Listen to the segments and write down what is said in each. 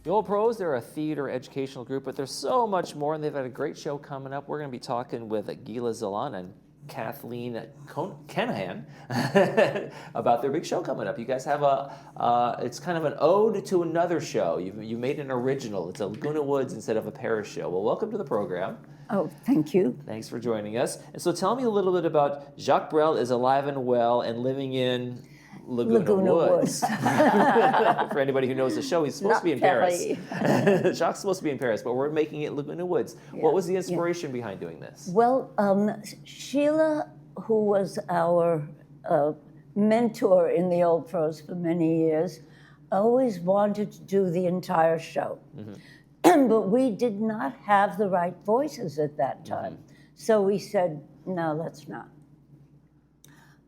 The Old Pros, they're a theater educational group, but there's so much more, and they've got a great show coming up. We're going to be talking with Gila Zalan and Kathleen Kenahan about their big show coming up. You guys have it's kind of an ode to another show. You made an original. It's a Laguna Woods instead of a Paris show. Well, welcome to the program. Oh, thank you. Thanks for joining us. And so tell me a little bit about Jacques Brel is alive and well and living in Laguna Woods. For anybody who knows the show, he's supposed to be in Paris. Jacques supposed to be in Paris, but we're making it Laguna Woods. Yeah. What was the inspiration behind doing this? Well, Sheila, who was our mentor in the Old Pros for many years, always wanted to do the entire show. Mm-hmm. But we did not have the right voices at that time. Mm-hmm. So we said, no, let's not.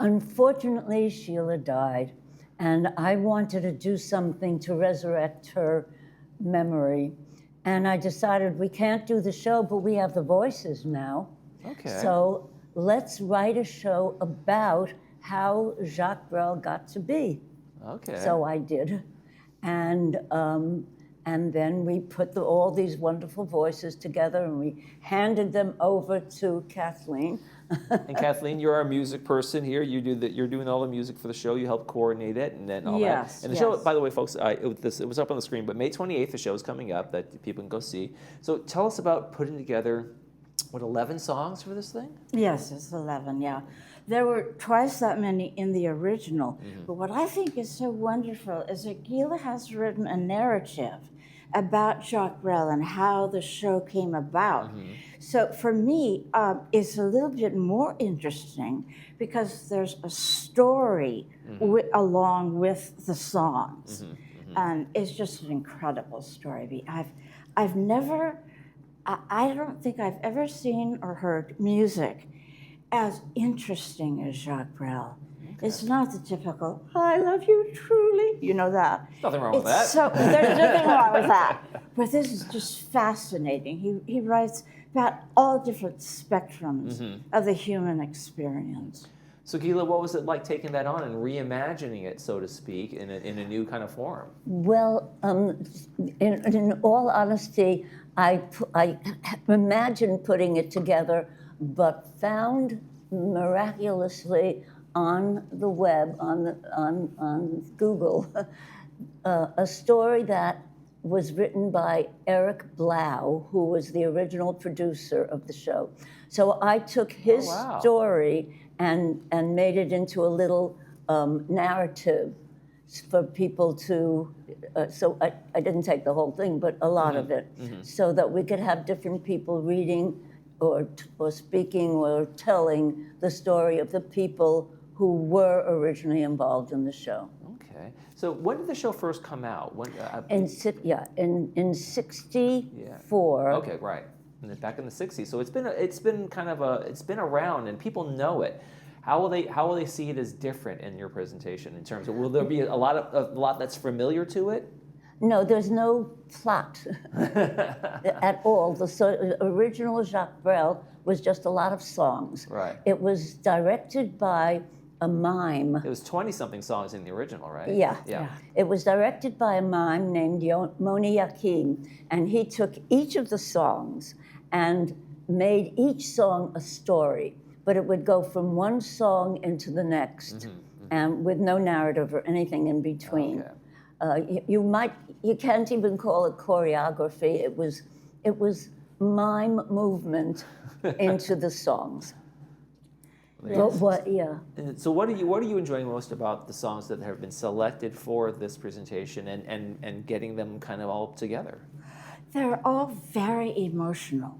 Unfortunately, Sheila died, and I wanted to do something to resurrect her memory. And I decided we can't do the show, but we have the voices now. Okay. So let's write a show about how Jacques Brel got to be. Okay. So I did. And then we put all these wonderful voices together, and we handed them over to Kathleen. And Kathleen, you're our music person here. You're doing all the music for the show. You help coordinate it and then all that. And the show, by the way, folks, it was up on the screen, but May 28th, the show is coming up that people can go see. So tell us about putting together, 11 songs for this thing? Yes, it's 11, yeah. There were twice that many in the original. Mm-hmm. But what I think is so wonderful is that Gila has written a narrative about Jacques Brel and how the show came about. Mm-hmm. So for me, it's a little bit more interesting because there's a story along with the songs. Mm-hmm. Mm-hmm. And it's just an incredible story. I don't think I've ever seen or heard music as interesting as Jacques Brel. Okay. It's not the typical, I love you truly, you know that. Nothing wrong with that. So, there's nothing wrong with that. But this is just fascinating. He writes about all different spectrums of the human experience. So Gila, what was it like taking that on and reimagining it, so to speak, in a new kind of form? Well, in all honesty, I imagined putting it together, but found miraculously on the web, on Google, a story that was written by Eric Blau, who was the original producer of the show. So I took his story and made it into a little narrative for people to, so I didn't take the whole thing, but a lot of it, so that we could have different people reading or speaking or telling the story of the people who were originally involved in the show. Okay. So when did the show first come out? In 64. Okay, right. Back in the 60s. So it's been around and people know it. How will they see it as different in your presentation in terms of, will there be a lot that's familiar to it? No, there's no plot at all. The original Jacques Brel was just a lot of songs. Right. It was directed by a mime. It was 20-something songs in the original, right? Yeah. It was directed by a mime named Moni Yakin, and he took each of the songs and made each song a story, but it would go from one song into the next, and with no narrative or anything in between. Okay. You can't even call it choreography. It was mime movement into the songs. Yes. So what are you enjoying most about the songs that have been selected for this presentation and getting them kind of all together? They're all very emotional.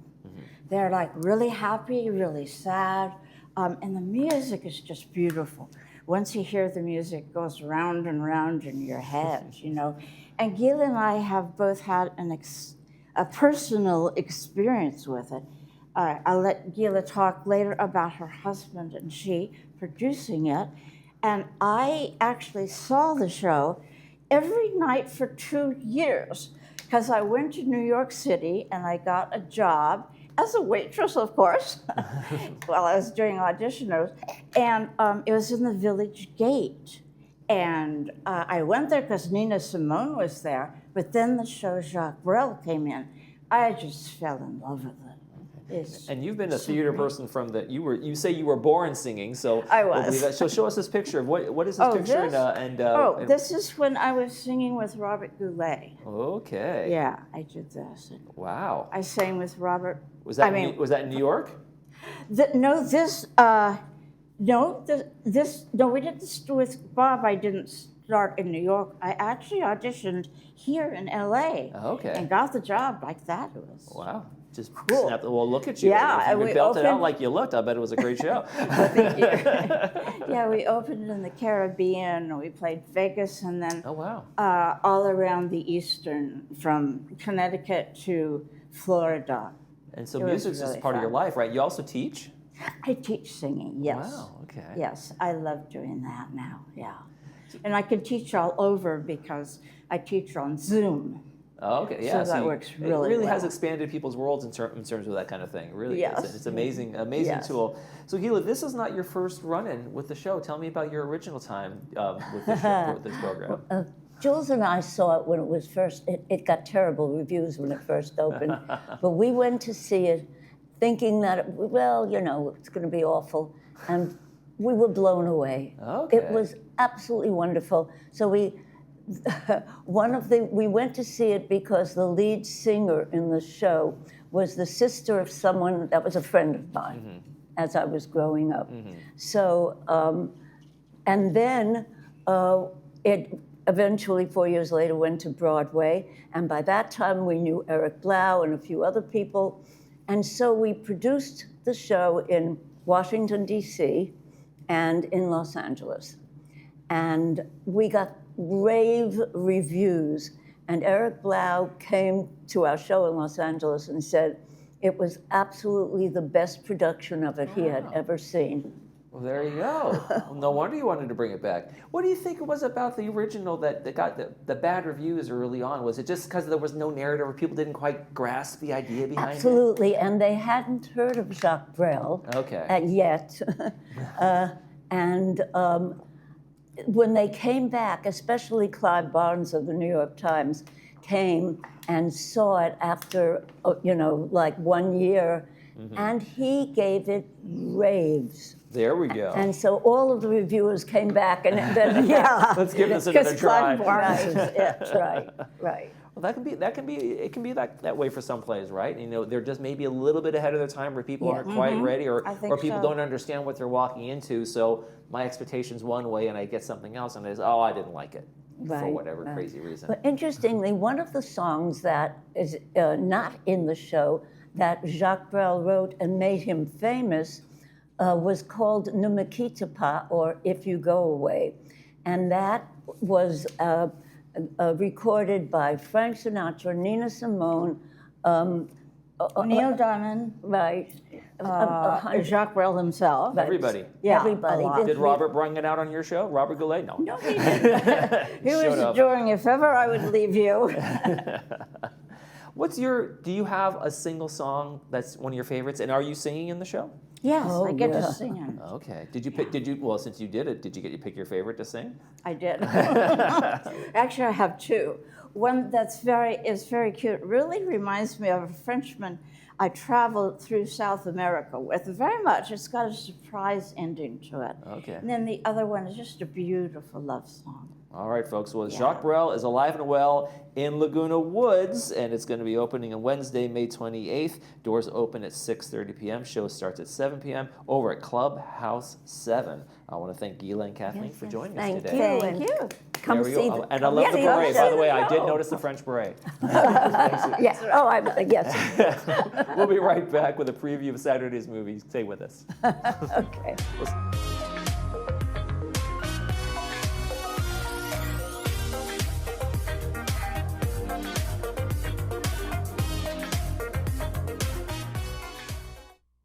They're like really happy, really sad, and the music is just beautiful. Once you hear the music, it goes round and round in your head, you know. And Gila and I have both had a personal experience with it. I'll let Gila talk later about her husband and she producing it. And I actually saw the show every night for 2 years because I went to New York City and I got a job as a waitress, of course, while I was doing auditions. And it was in the Village Gate. And I went there because Nina Simone was there, But then the show Jacques Brel came in. I just fell in love with it. And you've been a theater person from the, you say you were born singing, so I we'll was. believe that. So show us this picture of what is this picture? This? And This is when I was singing with Robert Goulet. Okay. Yeah, I did this. Wow. I sang with Robert. Was that was that in New York? No, we did this with Bob. I didn't start in New York. I actually auditioned here in LA. Okay. And got the job like that. It was Wow. Just Cool. snap. Well, look at you. Yeah, If you and we built it out opened- like you looked, I bet it was a great show. Thank you. Yeah, we opened in the Caribbean. We played Vegas, and then Oh wow. all around the Eastern, from Connecticut to Florida. And so It was music's just really part of your fun. life, right? You also teach? I teach singing. Yes. Wow. Okay. Yes, I love doing that now. Yeah, and I can teach all over because I teach on Zoom. Oh, okay. Yeah. So that you- works It really really has well. expanded people's worlds in terms of that kind of thing. It really is. Yes. It's amazing Yes. tool. So Gila, this is not your first run-in with the show. Tell me about your original time with this show, with this program. Jules and I saw it when it was first, it got terrible reviews when it first opened. But we went to see it thinking that, it's going to be awful. And we were blown away. Okay. It was absolutely wonderful. So we went to see it because the lead singer in the show was the sister of someone that was a friend of mine as I was growing up. So, and then it eventually, 4 years later, went to Broadway. And by that time, we knew Eric Blau and a few other people. And so we produced the show in Washington, D.C. and in Los Angeles. And we got rave reviews. And Eric Blau came to our show in Los Angeles and said it was absolutely the best production of it he had ever seen. Well, there you go. Well, no wonder you wanted to bring it back. What do you think it was about the original that got the bad reviews early on? Was it just because there was no narrative or people didn't quite grasp the idea behind Absolutely, and they hadn't heard of Jacques Brel Okay. yet. And when they came back, especially Clive Barnes of the New York Times came and saw it after, like 1 year, and he gave it raves. There we go. And so all of the reviewers came back and then, yeah. Let's give this another Because try. Clive Barnes is Right, right. Well, it can be that way for some plays, right? They're just maybe a little bit ahead of their time where people aren't quite ready or I think people so. don't understand what they're walking into. So my expectation's one way and I get something else and it's, I didn't like it for Right, whatever right. crazy reason. But interestingly, one of the songs that is not in the show that Jacques Brel wrote and made him famous was called Ne me quitte pas, or If You Go Away. And that was recorded by Frank Sinatra, Nina Simone, Neil Diamond, right, Jacques Brel himself. Right. Everybody. Yeah, everybody. a lot. Did Robert bring it out on your show? Robert Goulet? No. No, he didn't. He was Showed up. enjoying, if ever I would leave you. Do you have a single song that's one of your favorites? And are you singing in the show? Yes, Oh, I get yeah. to sing it. Okay. Well, since you did it, did you get to pick your favorite to sing? I did. Actually, I have two. One that's is very cute. Really reminds me of a Frenchman I traveled through South America with very much. It's got a surprise ending to it. Okay. And then the other one is just a beautiful love song. All right, folks. Well, Yeah. Jacques Brel is alive and well in Laguna Woods, and it's going to be opening on Wednesday, May 28th. Doors open at 6:30 p.m. Show starts at 7 p.m. over at Clubhouse 7. I want to thank Gila and Kathleen for joining us Thank today. you. Thank you. Come There we see go. the, And I love the yeah, beret. come By the way, see I did show. notice the French beret. Yeah. Oh, yes. We'll be right back with a preview of Saturday's movies. Stay with us. Okay.